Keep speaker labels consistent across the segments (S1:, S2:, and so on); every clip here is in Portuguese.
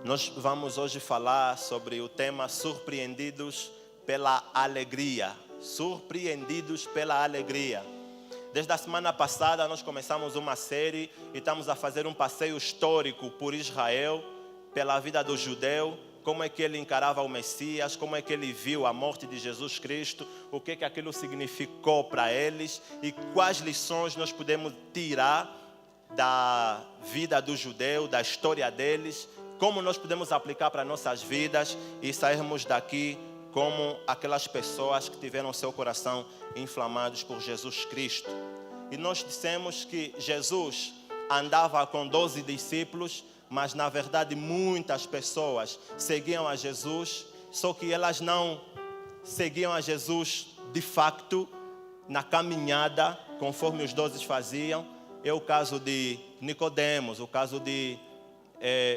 S1: Nós vamos hoje falar sobre o tema surpreendidos pela alegria. Surpreendidos pela alegria. Desde a semana passada nós começamos uma série e estamos a fazer um passeio histórico por Israel, pela vida do judeu, como é que ele encarava o Messias, como é que ele viu a morte de Jesus Cristo, o que que aquilo significou para eles e quais lições nós podemos tirar da vida do judeu, da história deles, como nós podemos aplicar para nossas vidas e sairmos daqui como aquelas pessoas que tiveram seu coração inflamados por Jesus Cristo. E nós dissemos que Jesus andava com 12 discípulos, mas na verdade muitas pessoas seguiam a Jesus, só que elas não seguiam a Jesus de facto na caminhada, conforme os 12 faziam. É o caso de Nicodemos, o caso de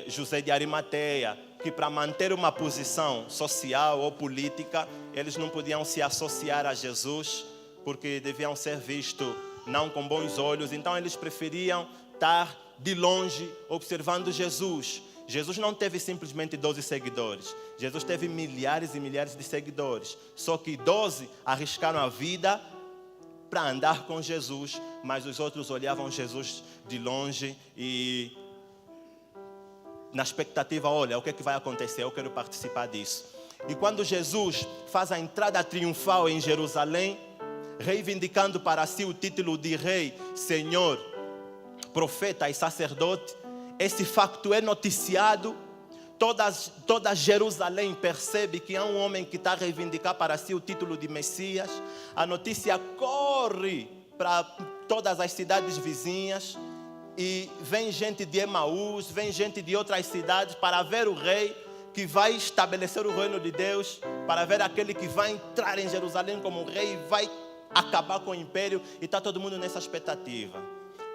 S1: José de Arimateia, que para manter uma posição social ou política, eles não podiam se associar a Jesus, porque deviam ser vistos não com bons olhos, então eles preferiam estar de longe observando Jesus. Jesus não teve simplesmente 12 seguidores, Jesus teve milhares e milhares de seguidores, só que 12 arriscaram a vida para andar com Jesus, mas os outros olhavam Jesus de longe e na expectativa, olha, o que é que vai acontecer? Eu quero participar disso. E quando Jesus faz a entrada triunfal em Jerusalém, reivindicando para si o título de rei, senhor, profeta e sacerdote, esse facto é noticiado. Toda Jerusalém percebe que há um homem que está a reivindicar para si o título de Messias. A notícia corre para todas as cidades vizinhas. E vem gente de Emaús, vem gente de outras cidades para ver o rei que vai estabelecer o reino de Deus, para ver aquele que vai entrar em Jerusalém como rei e vai acabar com o império. E está todo mundo nessa expectativa.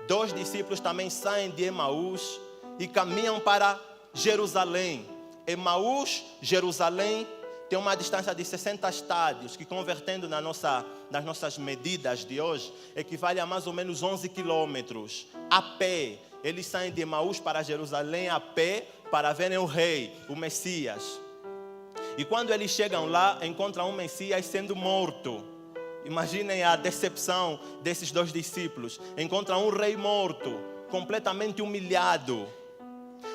S1: 2 discípulos também saem de Emaús e caminham para Jerusalém. Emaús, Jerusalém, tem uma distância de 60 estádios, que convertendo nas nossas medidas de hoje, equivale a mais ou menos 11 quilômetros. A pé, eles saem de Emaús para Jerusalém a pé, para verem o rei, o Messias. E quando eles chegam lá, encontram um Messias sendo morto. Imaginem a decepção desses 2 discípulos. Encontram um rei morto, completamente humilhado.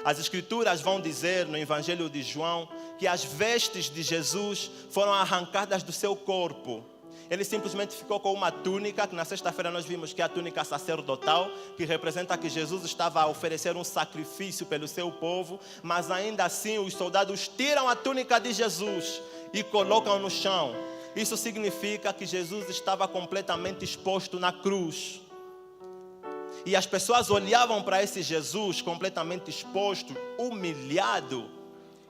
S1: As escrituras vão dizer no Evangelho de João que as vestes de Jesus foram arrancadas do seu corpo. Ele simplesmente ficou com uma túnica, que na sexta-feira nós vimos que é a túnica sacerdotal, que representa que Jesus estava a oferecer um sacrifício pelo seu povo, mas ainda assim os soldados tiram a túnica de Jesus e colocam no chão. Isso significa que Jesus estava completamente exposto na cruz. E as pessoas olhavam para esse Jesus completamente exposto, humilhado,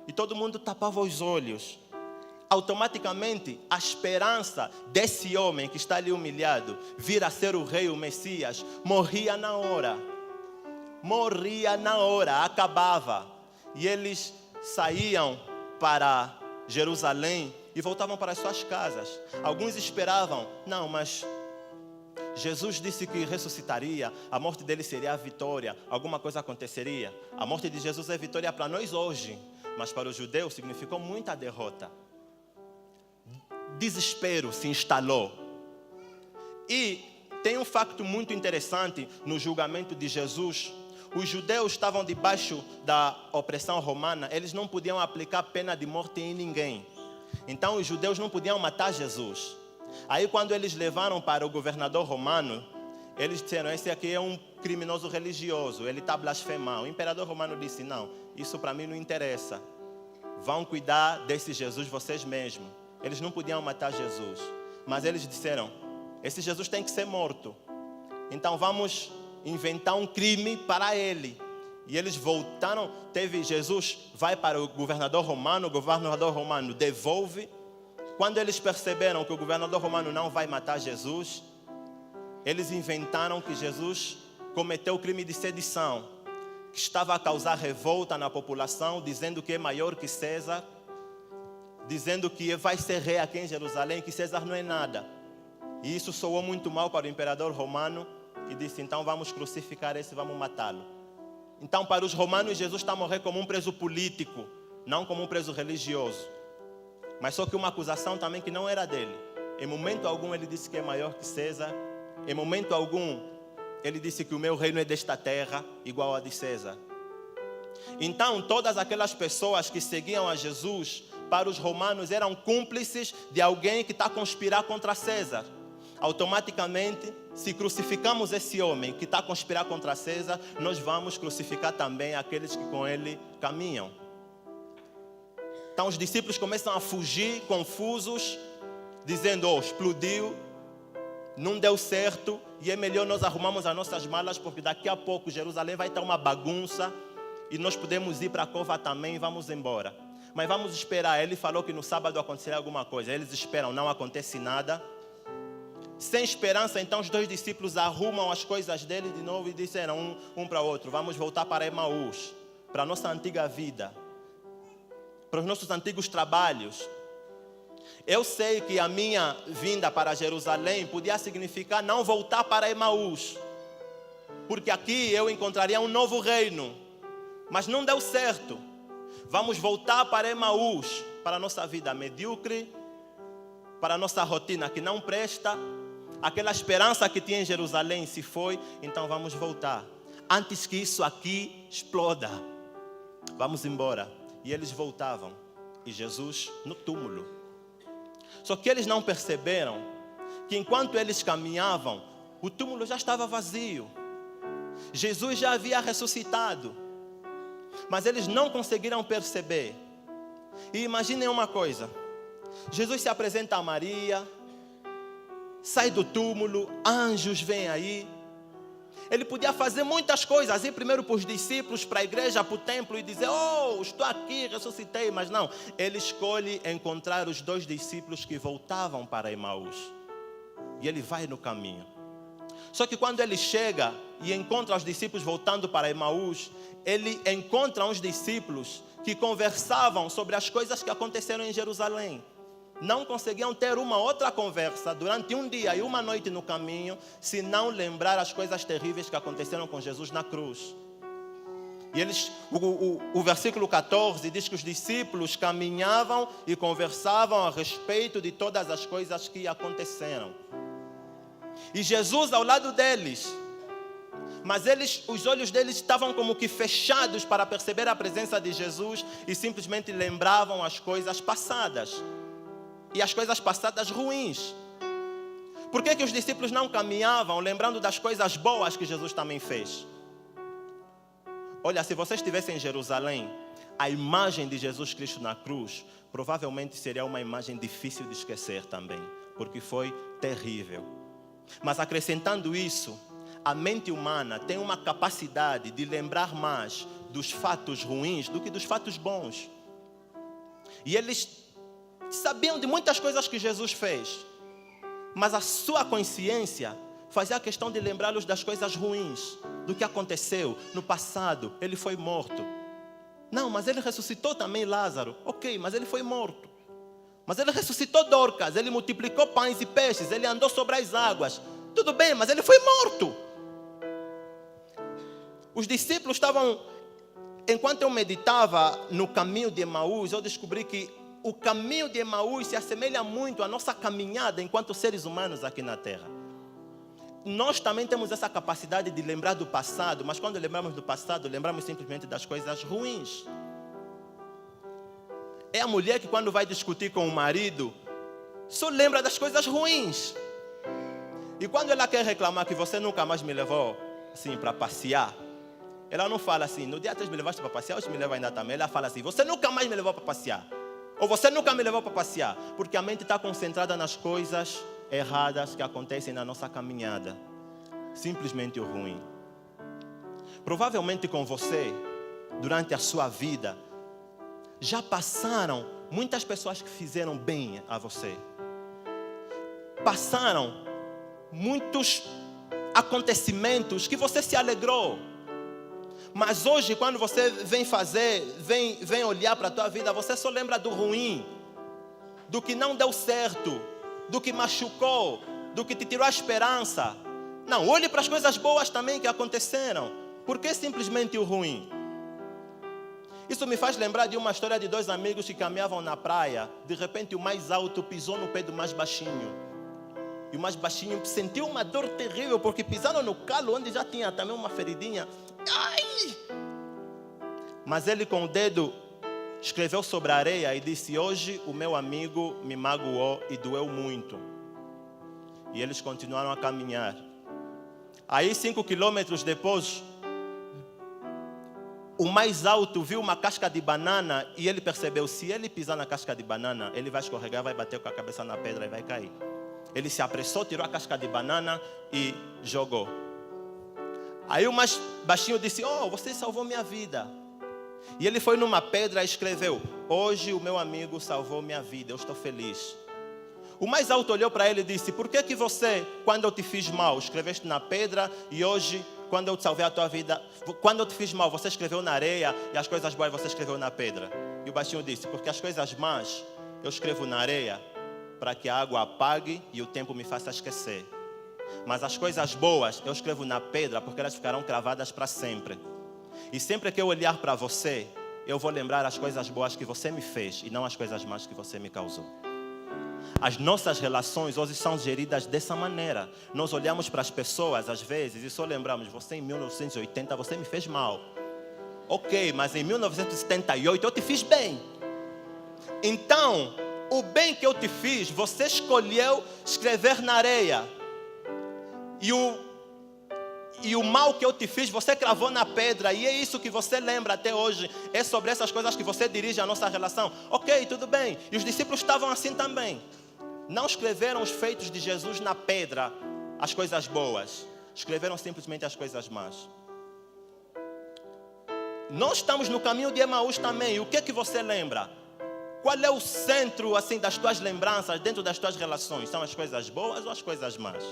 S1: e todo mundo tapava os olhos. Automaticamente, a esperança desse homem que está ali humilhado, vir a ser o rei, o Messias, morria na hora. Morria na hora, acabava. E eles saíam para Jerusalém e voltavam para as suas casas. Alguns esperavam, não, mas Jesus disse que ressuscitaria, a morte dele seria a vitória, alguma coisa aconteceria. A morte de Jesus é vitória para nós hoje, mas para os judeus significou muita derrota. Desespero se instalou. E tem um facto muito interessante no julgamento de Jesus. Os judeus estavam debaixo da opressão romana, eles não podiam aplicar pena de morte em ninguém. Então os judeus não podiam matar Jesus. Aí quando eles levaram para o governador romano, eles disseram, esse aqui é um criminoso religioso, ele está blasfemando. O imperador romano disse, não, isso para mim não interessa. Vão cuidar desse Jesus vocês mesmos. Eles não podiam matar Jesus. Mas eles disseram, esse Jesus tem que ser morto. Então vamos inventar um crime para ele. E eles voltaram, Jesus vai para o governador romano devolve. Quando eles perceberam que o governador romano não vai matar Jesus, eles inventaram que Jesus cometeu o crime de sedição, que estava a causar revolta na população, dizendo que é maior que César, dizendo que vai ser rei aqui em Jerusalém, que César não é nada. E isso soou muito mal para o imperador romano e disse, então vamos crucificar esse, vamos matá-lo. Então, para os romanos, Jesus está a morrer como um preso político, não como um preso religioso. Mas só que uma acusação também que não era dele. Em momento algum ele disse que é maior que César. Em momento algum ele disse que o meu reino é desta terra, igual a de César. Então, todas aquelas pessoas que seguiam a Jesus, para os romanos, eram cúmplices de alguém que está a conspirar contra César. Automaticamente, se crucificamos esse homem que está a conspirar contra César, nós vamos crucificar também aqueles que com ele caminham. Então os discípulos começam a fugir, confusos, dizendo, explodiu, não deu certo, e é melhor nós arrumarmos as nossas malas, porque daqui a pouco Jerusalém vai estar uma bagunça, e nós podemos ir para a cova também e vamos embora. Mas vamos esperar, ele falou que no sábado acontecerá alguma coisa, eles esperam, não acontece nada. Sem esperança, então os dois discípulos arrumam as coisas dele de novo e disseram um para o outro, vamos voltar para Emaús, para a nossa antiga vida, para os nossos antigos trabalhos. Eu sei que a minha vinda para Jerusalém podia significar não voltar para Emaús, porque aqui eu encontraria um novo reino, mas não deu certo. Vamos voltar para Emaús, para a nossa vida medíocre, para a nossa rotina que não presta. Aquela esperança que tinha em Jerusalém se foi, então vamos voltar. Antes que isso aqui exploda, vamos embora. E eles voltavam, e Jesus no túmulo. Só que eles não perceberam que enquanto eles caminhavam, o túmulo já estava vazio. Jesus já havia ressuscitado, mas eles não conseguiram perceber. E imaginem uma coisa, Jesus se apresenta a Maria, sai do túmulo, anjos vêm aí. Ele podia fazer muitas coisas, ir primeiro para os discípulos, para a igreja, para o templo e dizer, estou aqui, ressuscitei. Mas não, ele escolhe encontrar os dois discípulos que voltavam para Emaús. E ele vai no caminho. Só que quando ele chega e encontra os discípulos voltando para Emaús, ele encontra uns discípulos que conversavam sobre as coisas que aconteceram em Jerusalém. Não conseguiam ter uma outra conversa durante um dia e uma noite no caminho, se não lembrar as coisas terríveis que aconteceram com Jesus na cruz. E eles, o versículo 14 diz que os discípulos caminhavam e conversavam a respeito de todas as coisas que aconteceram. E Jesus ao lado deles, mas os olhos deles estavam como que fechados para perceber a presença de Jesus e simplesmente lembravam as coisas passadas. E as coisas passadas ruins. Por que os discípulos não caminhavam lembrando das coisas boas que Jesus também fez? Olha, se você estivesse em Jerusalém, a imagem de Jesus Cristo na cruz provavelmente seria uma imagem difícil de esquecer também, porque foi terrível. Mas acrescentando isso, a mente humana tem uma capacidade de lembrar mais dos fatos ruins do que dos fatos bons. E eles sabiam de muitas coisas que Jesus fez, mas a sua consciência fazia questão de lembrá-los das coisas ruins, do que aconteceu no passado. Ele foi morto. Não, mas ele ressuscitou também Lázaro. Ok, mas ele foi morto. Mas ele ressuscitou Dorcas, ele multiplicou pães e peixes, ele andou sobre as águas. Tudo bem, mas ele foi morto. Os discípulos estavam, enquanto eu meditava no caminho de Emaús, eu descobri que o caminho de Emaús se assemelha muito à nossa caminhada enquanto seres humanos aqui na Terra. Nós também temos essa capacidade de lembrar do passado, mas quando lembramos do passado, lembramos simplesmente das coisas ruins. É a mulher que quando vai discutir com o marido, só lembra das coisas ruins. E quando ela quer reclamar que você nunca mais me levou assim para passear, ela não fala assim, no dia 3 me levaste para passear, hoje me leva ainda também. Ela fala assim, você nunca mais me levou para passear. Ou você nunca me levou para passear. Porque a mente está concentrada nas coisas erradas que acontecem na nossa caminhada. Simplesmente o ruim. Provavelmente com você, durante a sua vida, já passaram muitas pessoas que fizeram bem a você. Passaram muitos acontecimentos que você se alegrou. Mas hoje, quando você vem olhar para a tua vida, você só lembra do ruim, do que não deu certo, do que machucou, do que te tirou a esperança. Não, olhe para as coisas boas também que aconteceram. Por que simplesmente o ruim? Isso me faz lembrar de uma história de 2 amigos que caminhavam na praia. De repente o mais alto pisou no pé do mais baixinho. E o mais baixinho sentiu uma dor terrível, porque pisaram no calo onde já tinha também uma feridinha. Ai! Mas ele com o dedo escreveu sobre a areia e disse: hoje o meu amigo me magoou e doeu muito. E eles continuaram a caminhar. Aí 5 quilômetros depois, o mais alto viu uma casca de banana e ele percebeu: se ele pisar na casca de banana, ele vai escorregar, vai bater com a cabeça na pedra e vai cair. Ele se apressou, tirou a casca de banana e jogou. Aí o mais baixinho disse: oh, você salvou minha vida. E ele foi numa pedra e escreveu: hoje o meu amigo salvou minha vida, eu estou feliz. O mais alto olhou para ele e disse: por que você, quando eu te fiz mal, escreveste na pedra, e hoje, quando eu te salvei a tua vida, quando eu te fiz mal, você escreveu na areia, e as coisas boas você escreveu na pedra? E o baixinho disse: porque as coisas más eu escrevo na areia, para que a água apague e o tempo me faça esquecer. Mas as coisas boas eu escrevo na pedra, porque elas ficarão cravadas para sempre. E sempre que eu olhar para você, eu vou lembrar as coisas boas que você me fez e não as coisas más que você me causou. As nossas relações hoje são geridas dessa maneira. Nós olhamos para as pessoas às vezes e só lembramos: você em 1980 você me fez mal. Ok, mas em 1978 eu te fiz bem. Então, o bem que eu te fiz, você escolheu escrever na areia. E o mal que eu te fiz, você cravou na pedra. E é isso que você lembra até hoje. É sobre essas coisas que você dirige a nossa relação. Ok, tudo bem. E os discípulos estavam assim também. Não escreveram os feitos de Jesus na pedra, as coisas boas. Escreveram simplesmente as coisas más. Nós estamos no caminho de Emaús também. E o que você lembra? Qual é o centro assim, das tuas lembranças dentro das tuas relações? São as coisas boas ou as coisas más?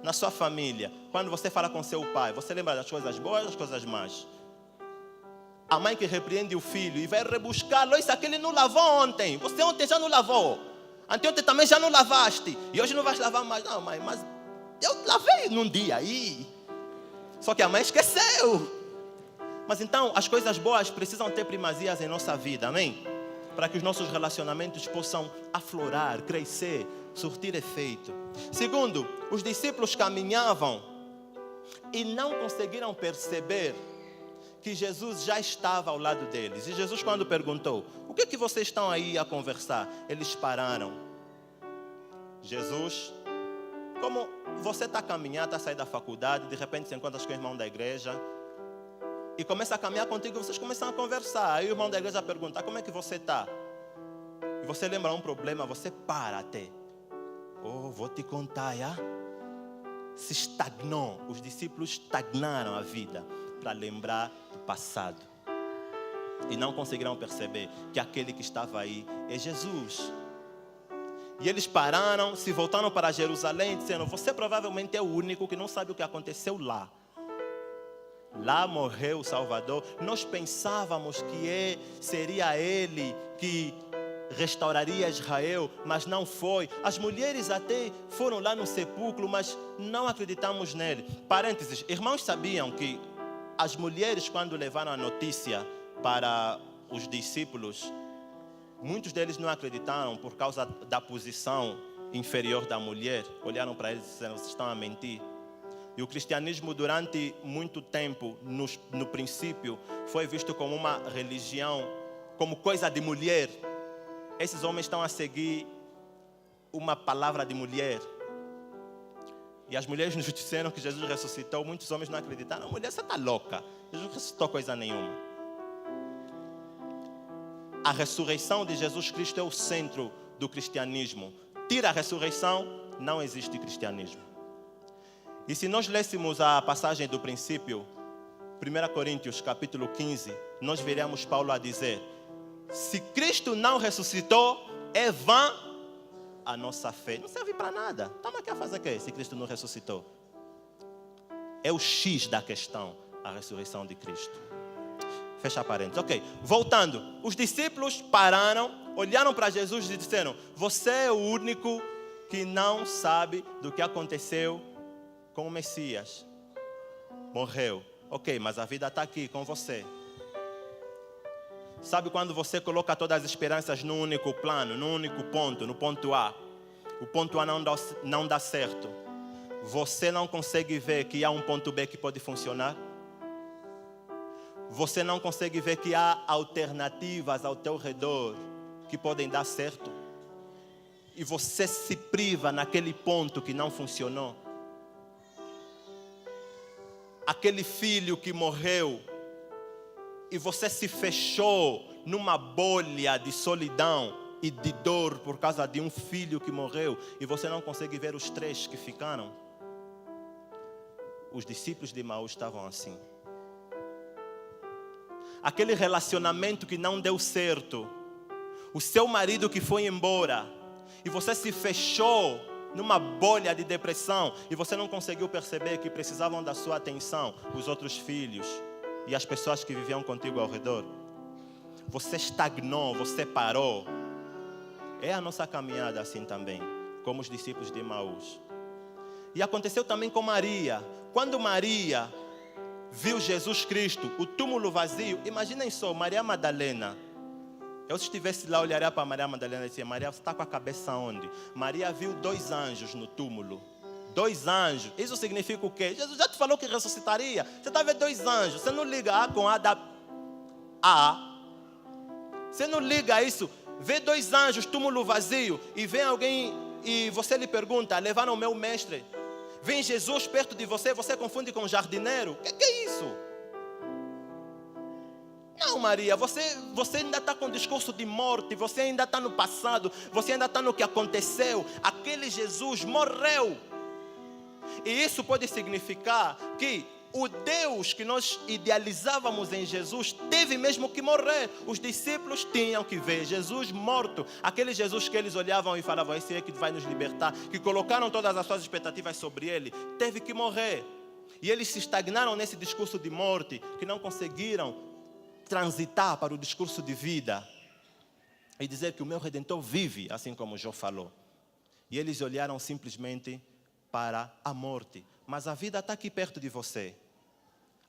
S1: Na sua família, quando você fala com seu pai, você lembra das coisas boas ou das coisas más? A mãe que repreende o filho e vai rebuscá-lo: isso aqui ele não lavou ontem, você ontem já não lavou, anteontem também já não lavaste, e hoje não vais lavar mais. Não, mãe, mas eu lavei num dia aí. Só que a mãe esqueceu. Mas então, as coisas boas precisam ter primazias em nossa vida, amém? Para que os nossos relacionamentos possam aflorar, crescer, surtir efeito. Segundo, os discípulos caminhavam e não conseguiram perceber que Jesus já estava ao lado deles. E Jesus, quando perguntou: o que vocês estão aí a conversar? Eles pararam. Jesus, como você está caminhando, está a sair da faculdade, de repente se encontra com o irmão da igreja e começa a caminhar contigo, vocês começam a conversar. Aí o irmão da igreja pergunta: como é que você está? E você lembra um problema, você para até. Oh, vou te contar, já? Se estagnou, os discípulos estagnaram a vida para lembrar do passado. E não conseguiram perceber que aquele que estava aí é Jesus. E eles pararam, se voltaram para Jerusalém, dizendo: você provavelmente é o único que não sabe o que aconteceu lá. Lá morreu o Salvador. Nós pensávamos que seria ele que restauraria Israel, mas não foi. As mulheres até foram lá no sepulcro, mas não acreditamos nele. Parênteses, irmãos sabiam que as mulheres, quando levaram a notícia para os discípulos, muitos deles não acreditaram por causa da posição inferior da mulher. Olharam para eles e disseram: vocês estão a mentir. E o cristianismo durante muito tempo, no princípio, foi visto como uma religião, como coisa de mulher. Esses homens estão a seguir uma palavra de mulher. E as mulheres nos disseram que Jesus ressuscitou. Muitos homens não acreditaram. Mulher, você está louca. Jesus não ressuscitou coisa nenhuma. A ressurreição de Jesus Cristo é o centro do cristianismo. Tira a ressurreição, não existe cristianismo. E se nós lêssemos a passagem do princípio, 1 Coríntios capítulo 15, nós veremos Paulo a dizer: se Cristo não ressuscitou, é vã a nossa fé. Não serve para nada. Estamos aqui a fazer o quê se Cristo não ressuscitou? É o X da questão, a ressurreição de Cristo. Fecha parênteses. Ok, voltando. Os discípulos pararam, olharam para Jesus e disseram: você é o único que não sabe do que aconteceu com o Messias. Morreu. Ok, mas a vida está aqui com você. Sabe quando você coloca todas as esperanças num único plano, num único ponto, no ponto A? O ponto A não dá certo. Você não consegue ver que há um ponto B que pode funcionar? Você não consegue ver que há alternativas ao teu redor que podem dar certo? E você se priva naquele ponto que não funcionou? Aquele filho que morreu e você se fechou numa bolha de solidão e de dor por causa de um filho que morreu e você não consegue ver os 3 que ficaram. Os discípulos de Emaús estavam assim. Aquele relacionamento que não deu certo, o seu marido que foi embora e você se fechou numa bolha de depressão e você não conseguiu perceber que precisavam da sua atenção os outros filhos e as pessoas que viviam contigo ao redor. Você estagnou, você parou. É a nossa caminhada assim também, como os discípulos de Emaús. E aconteceu também com Maria. Quando Maria viu Jesus Cristo, o túmulo vazio, imaginem só, Maria Madalena. Eu se estivesse lá, olharia para Maria Madalena e dizia: Maria, você está com a cabeça onde? Maria viu 2 anjos no túmulo. 2 anjos. Isso significa o quê? Jesus já te falou que ressuscitaria. Você está vendo 2 anjos. Você não liga A com A da A. Você não liga isso. Vê 2 anjos, túmulo vazio, e vem alguém e você lhe pergunta: levaram o meu mestre? Vem Jesus perto de você, você confunde com jardineiro? O que é isso? Não, Maria, você ainda está com discurso de morte, você ainda está no passado, você ainda está no que aconteceu. Aquele Jesus morreu. E isso pode significar que o Deus que nós idealizávamos em Jesus teve mesmo que morrer. Os discípulos tinham que ver Jesus morto. Aquele Jesus que eles olhavam e falavam: esse é que vai nos libertar, que colocaram todas as suas expectativas sobre ele, teve que morrer. E eles se estagnaram nesse discurso de morte, que não conseguiram transitar para o discurso de vida e dizer que o meu Redentor vive, assim como Jó falou. E eles olharam simplesmente para a morte. Mas a vida está aqui perto de você.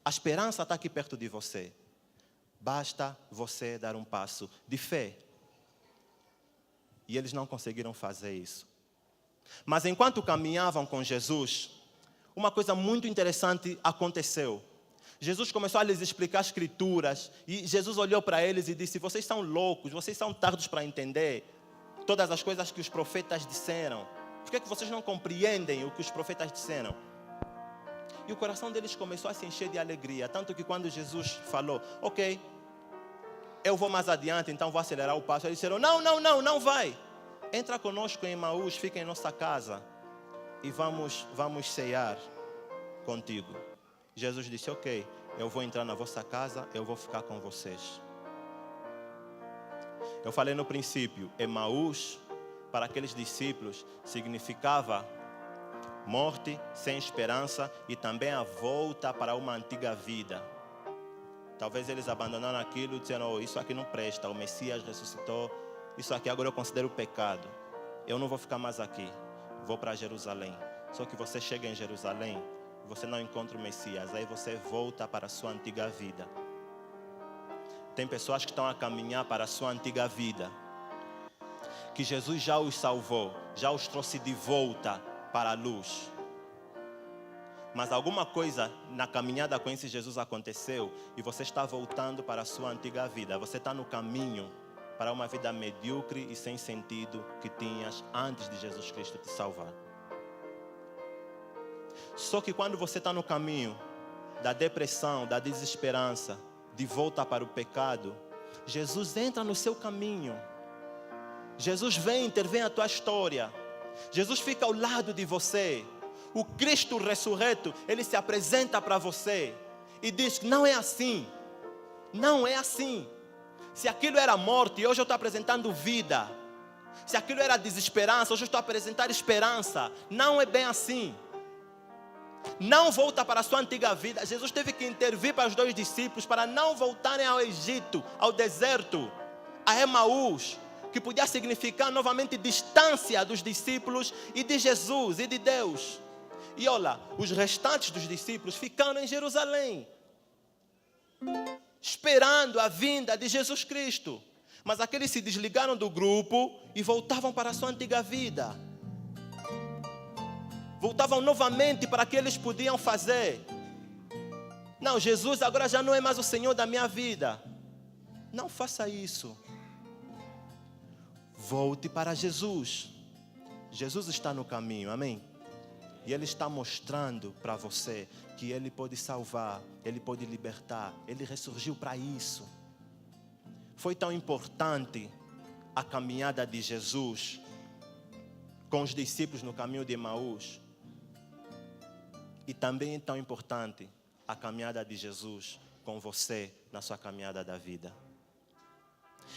S1: A esperança está aqui perto de você. Basta você dar um passo de fé. E eles não conseguiram fazer isso. Mas enquanto caminhavam com Jesus, uma coisa muito interessante aconteceu. Jesus começou a lhes explicar as escrituras. E Jesus olhou para eles e disse: vocês são loucos, vocês são tardos para entender todas as coisas que os profetas disseram. Por que vocês não compreendem o que os profetas disseram? E o coração deles começou a se encher de alegria. Tanto que quando Jesus falou: ok, eu vou mais adiante, então vou acelerar o passo. Eles disseram: não vai. Entra conosco em Emaús, fica em nossa casa e vamos ceiar contigo. Jesus disse: ok, eu vou entrar na vossa casa, eu vou ficar com vocês. Eu falei no princípio, Emaús, para aqueles discípulos, significava morte sem esperança e também a volta para uma antiga vida. Talvez eles abandonaram aquilo e disseram: oh, isso aqui não presta, o Messias ressuscitou, isso aqui agora eu considero pecado. Eu não vou ficar mais aqui, vou para Jerusalém. Só que você chega em Jerusalém, você não encontra o Messias, aí você volta para a sua antiga vida. Tem pessoas que estão a caminhar para a sua antiga vida, que Jesus já os salvou, já os trouxe de volta para a luz. Mas alguma coisa na caminhada com esse Jesus aconteceu e você está voltando para a sua antiga vida. Você está no caminho para uma vida medíocre e sem sentido que tinhas antes de Jesus Cristo te salvar. Só que quando você está no caminho da depressão, da desesperança, de volta para o pecado, Jesus entra no seu caminho. Jesus vem, intervém a tua história. Jesus fica ao lado de você. O Cristo ressurreto, Ele se apresenta para você e diz: não é assim. Não é assim. Se aquilo era morte, hoje eu estou apresentando vida. Se aquilo era desesperança, hoje eu estou apresentando esperança. Não é bem assim. Não volta para a sua antiga vida. Jesus teve que intervir para os 2 discípulos para não voltarem ao Egito, ao deserto, a Emaús, que podia significar novamente distância dos discípulos e de Jesus e de Deus. E olha, os restantes dos discípulos ficaram em Jerusalém. esperando a vinda de Jesus Cristo. Mas aqueles se desligaram do grupo e voltavam para a sua antiga vida. Voltavam novamente para o que eles podiam fazer. Não, Jesus agora já não é mais o Senhor da minha vida. Não faça isso. Volte para Jesus. Jesus está no caminho, amém? E Ele está mostrando para você que Ele pode salvar, Ele pode libertar. Ele ressurgiu para isso. Foi tão importante a caminhada de Jesus com os discípulos no caminho de Emaús. E também é tão importante a caminhada de Jesus com você na sua caminhada da vida.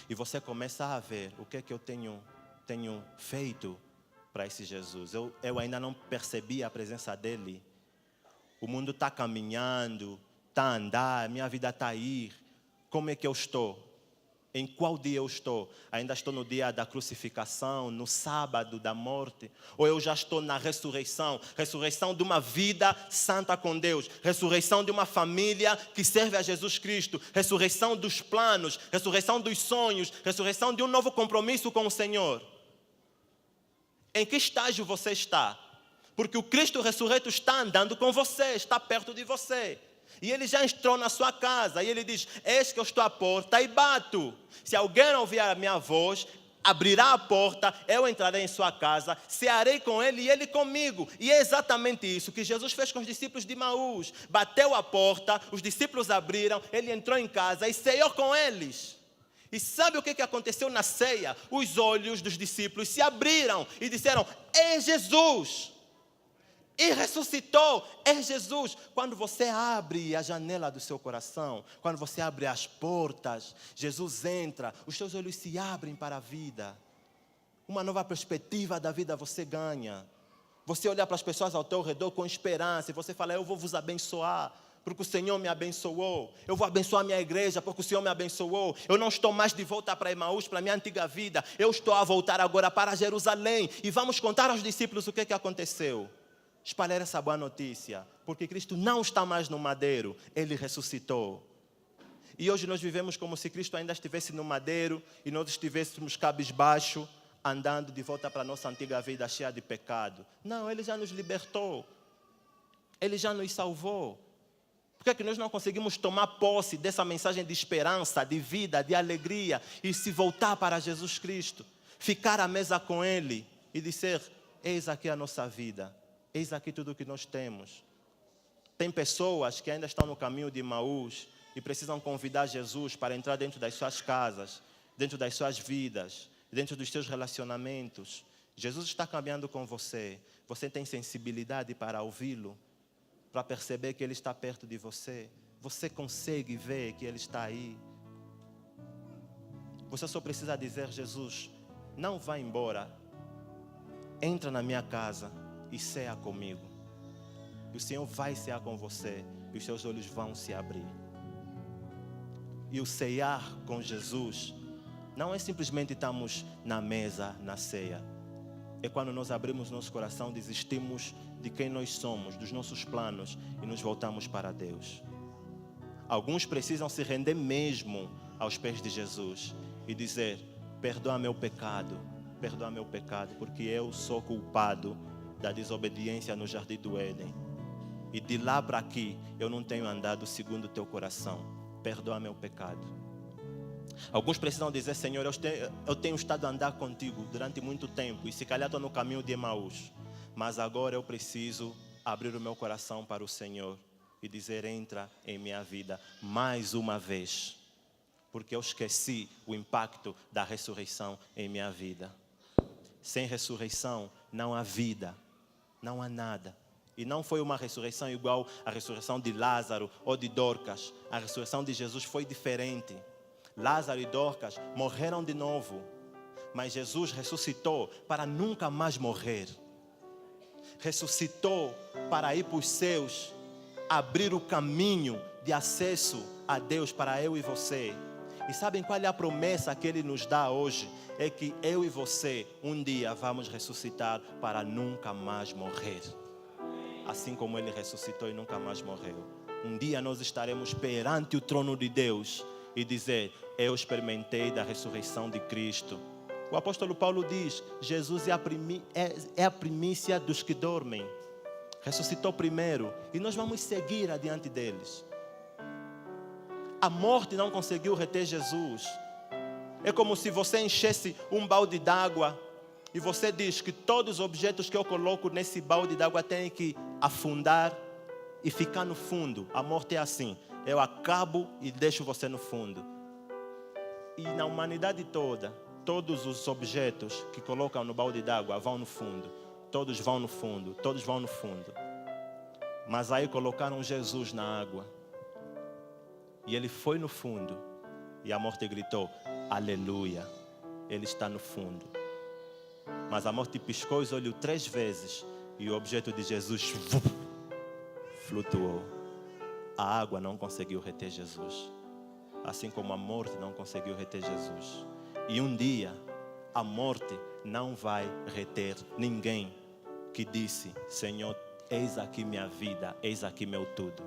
S1: E você começa a ver o que é que eu tenho feito para esse Jesus. Eu ainda não percebi a presença dele. O mundo está caminhando, está a andar, minha vida está a ir. Como é que eu estou? Em qual dia eu estou? Ainda estou no dia da crucificação, no sábado da morte? Ou eu já estou na ressurreição? Ressurreição de uma vida santa com Deus. Ressurreição de uma família que serve a Jesus Cristo. Ressurreição dos planos. Ressurreição dos sonhos. Ressurreição de um novo compromisso com o Senhor. Em que estágio você está? Porque o Cristo ressurreto está andando com você, está perto de você. E Ele já entrou na sua casa. E Ele diz: eis que eu estou à porta e bato. Se alguém ouvir a minha voz, abrirá a porta, eu entrarei em sua casa, cearei com ele e ele comigo. E é exatamente isso que Jesus fez com os discípulos de Emaús. Bateu a porta, os discípulos abriram, Ele entrou em casa e ceou com eles. E sabe o que aconteceu na ceia? Os olhos dos discípulos se abriram e disseram: é Jesus! E ressuscitou, é Jesus. Quando você abre a janela do seu coração, quando você abre as portas, Jesus entra, os seus olhos se abrem para a vida. Uma nova perspectiva da vida você ganha. Você olha para as pessoas ao teu redor com esperança e você fala: eu vou vos abençoar, porque o Senhor me abençoou. Eu vou abençoar a minha igreja, porque o Senhor me abençoou. Eu não estou mais de volta para Emaús, para a minha antiga vida. Eu estou a voltar agora para Jerusalém. E vamos contar aos discípulos o que aconteceu. Espalhar essa boa notícia, porque Cristo não está mais no madeiro, Ele ressuscitou. E hoje nós vivemos como se Cristo ainda estivesse no madeiro e nós estivéssemos cabisbaixo, andando de volta para a nossa antiga vida cheia de pecado. Não, Ele já nos libertou, Ele já nos salvou. Por que é que nós não conseguimos tomar posse dessa mensagem de esperança, de vida, de alegria e se voltar para Jesus Cristo? Ficar à mesa com Ele e dizer: eis aqui a nossa vida. Eis aqui tudo o que nós temos. Tem pessoas que ainda estão no caminho de Emaús e precisam convidar Jesus para entrar dentro das suas casas, dentro das suas vidas, dentro dos seus relacionamentos. Jesus está caminhando com você. Você tem sensibilidade para ouvi-lo, para perceber que Ele está perto de você. Você consegue ver que Ele está aí. Você só precisa dizer: Jesus, não vá embora. Entra na minha casa e ceia comigo. E o Senhor vai cear com você e os seus olhos vão se abrir. E o cear com Jesus não é simplesmente estarmos na mesa, na ceia. É quando nós abrimos nosso coração, desistimos de quem nós somos, dos nossos planos e nos voltamos para Deus. Alguns precisam se render mesmo aos pés de Jesus e dizer: perdoa meu pecado, porque eu sou culpado da desobediência no jardim do Éden. E de lá para aqui, eu não tenho andado segundo o teu coração. Perdoa meu pecado. Alguns precisam dizer: Senhor, eu tenho estado a andar contigo durante muito tempo. E se calhar estou no caminho de Emaús. Mas agora eu preciso abrir o meu coração para o Senhor. E dizer: entra em minha vida mais uma vez. Porque eu esqueci o impacto da ressurreição em minha vida. Sem ressurreição não há vida. Não há nada. E não foi uma ressurreição igual à ressurreição de Lázaro ou de Dorcas. A ressurreição de Jesus foi diferente. Lázaro e Dorcas morreram de novo. Mas Jesus ressuscitou para nunca mais morrer. Ressuscitou para ir para os céus, abrir o caminho de acesso a Deus para eu e você. E sabem qual é a promessa que Ele nos dá hoje? É que eu e você um dia vamos ressuscitar para nunca mais morrer. Assim como Ele ressuscitou e nunca mais morreu. Um dia nós estaremos perante o trono de Deus e dizer: eu experimentei da ressurreição de Cristo. O apóstolo Paulo diz: Jesus é a primícia dos que dormem. Ressuscitou primeiro e nós vamos seguir adiante deles. A morte não conseguiu reter Jesus. É como se você enchesse um balde d'água e você diz que todos os objetos que eu coloco nesse balde d'água têm que afundar e ficar no fundo. A morte é assim: eu acabo e deixo você no fundo. E na humanidade toda, todos os objetos que colocam no balde d'água vão no fundo. Todos vão no fundo, todos vão no fundo. Mas aí colocaram Jesus na água. E ele foi no fundo. E a morte gritou: aleluia, ele está no fundo. Mas a morte piscou os olhos 3 vezes. E o objeto de Jesus flutuou. A água não conseguiu reter Jesus. Assim como a morte não conseguiu reter Jesus. E um dia, a morte não vai reter ninguém que disse: Senhor, eis aqui minha vida, eis aqui meu tudo.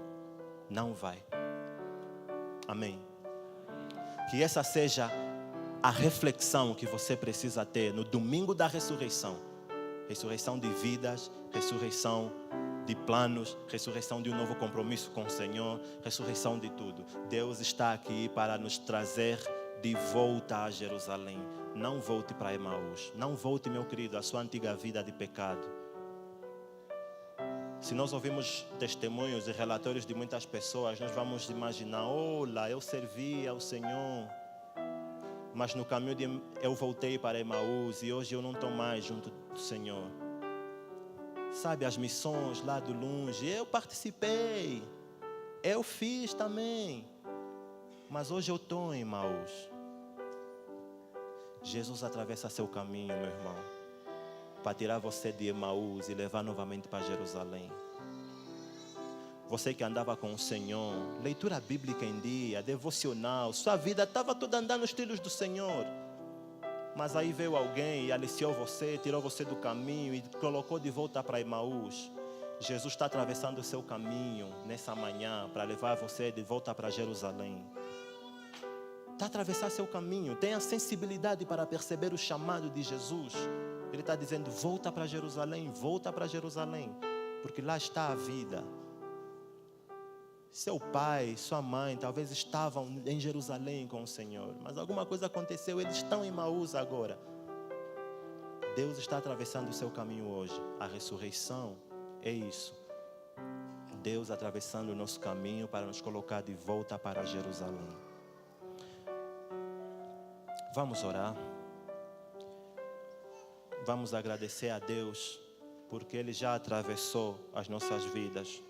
S1: Não vai. Amém. Que essa seja a reflexão que você precisa ter no domingo da ressurreição. Ressurreição de vidas, ressurreição de planos, ressurreição de um novo compromisso com o Senhor, ressurreição de tudo. Deus está aqui para nos trazer de volta a Jerusalém. Não volte para Emaús. Não volte, meu querido, à sua antiga vida de pecado. Se nós ouvimos testemunhos e relatórios de muitas pessoas, nós vamos imaginar: olá, eu servi ao Senhor, mas no caminho eu voltei para Emaús e hoje eu não estou mais junto do Senhor. Sabe, as missões lá do longe, eu participei, eu fiz também, mas hoje eu estou em Emaús. Jesus atravessa seu caminho, meu irmão, para tirar você de Emaús e levar novamente para Jerusalém. Você que andava com o Senhor, leitura bíblica em dia, devocional, sua vida estava toda andando nos trilhos do Senhor. Mas aí veio alguém e aliciou você, tirou você do caminho e colocou de volta para Emaús. Jesus está atravessando o seu caminho nessa manhã para levar você de volta para Jerusalém. Está a atravessar seu caminho, tenha sensibilidade para perceber o chamado de Jesus. Ele está dizendo: volta para Jerusalém, porque lá está a vida. Seu pai, sua mãe talvez estavam em Jerusalém com o Senhor, mas alguma coisa aconteceu, eles estão em Emaús agora. Deus está atravessando o seu caminho hoje. A ressurreição é isso. Deus atravessando o nosso caminho para nos colocar de volta para Jerusalém. Vamos orar. Vamos agradecer a Deus porque Ele já atravessou as nossas vidas.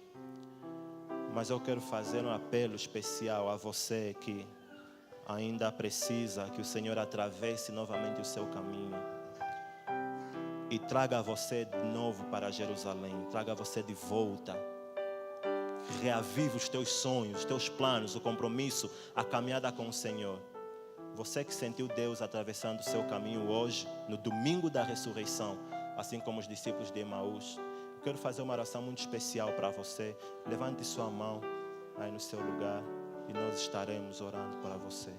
S1: Mas eu quero fazer um apelo especial a você que ainda precisa que o Senhor atravesse novamente o seu caminho e traga você de novo para Jerusalém, traga você de volta. Reavive os teus sonhos, os teus planos, o compromisso, a caminhada com o Senhor. Você que sentiu Deus atravessando o seu caminho hoje, no domingo da ressurreição, assim como os discípulos de Emaús, eu quero fazer uma oração muito especial para você. Levante sua mão aí no seu lugar e nós estaremos orando para você.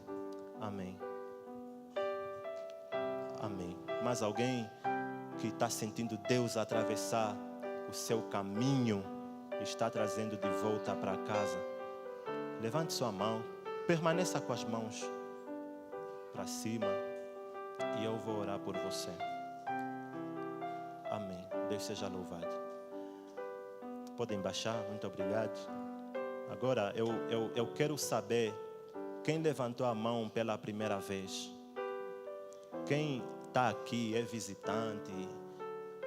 S1: Amém. Amém. Mais alguém que está sentindo Deus atravessar o seu caminho e está trazendo de volta para casa? Levante sua mão, permaneça com as mãos para cima e eu vou orar por você. Amém. Deus seja louvado. Podem baixar, muito obrigado. Agora eu quero saber quem levantou a mão pela primeira vez. Quem está aqui é visitante,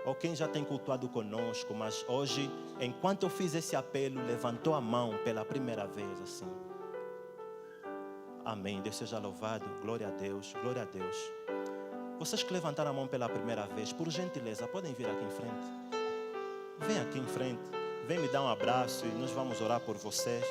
S1: ou quem já tem cultuado conosco, mas hoje, enquanto eu fiz esse apelo, levantou a mão pela primeira vez assim. Amém, Deus seja louvado, glória a Deus, glória a Deus. Vocês que levantaram a mão pela primeira vez, por gentileza, podem vir aqui em frente. Vem aqui em frente, vem me dar um abraço e nós vamos orar por vocês.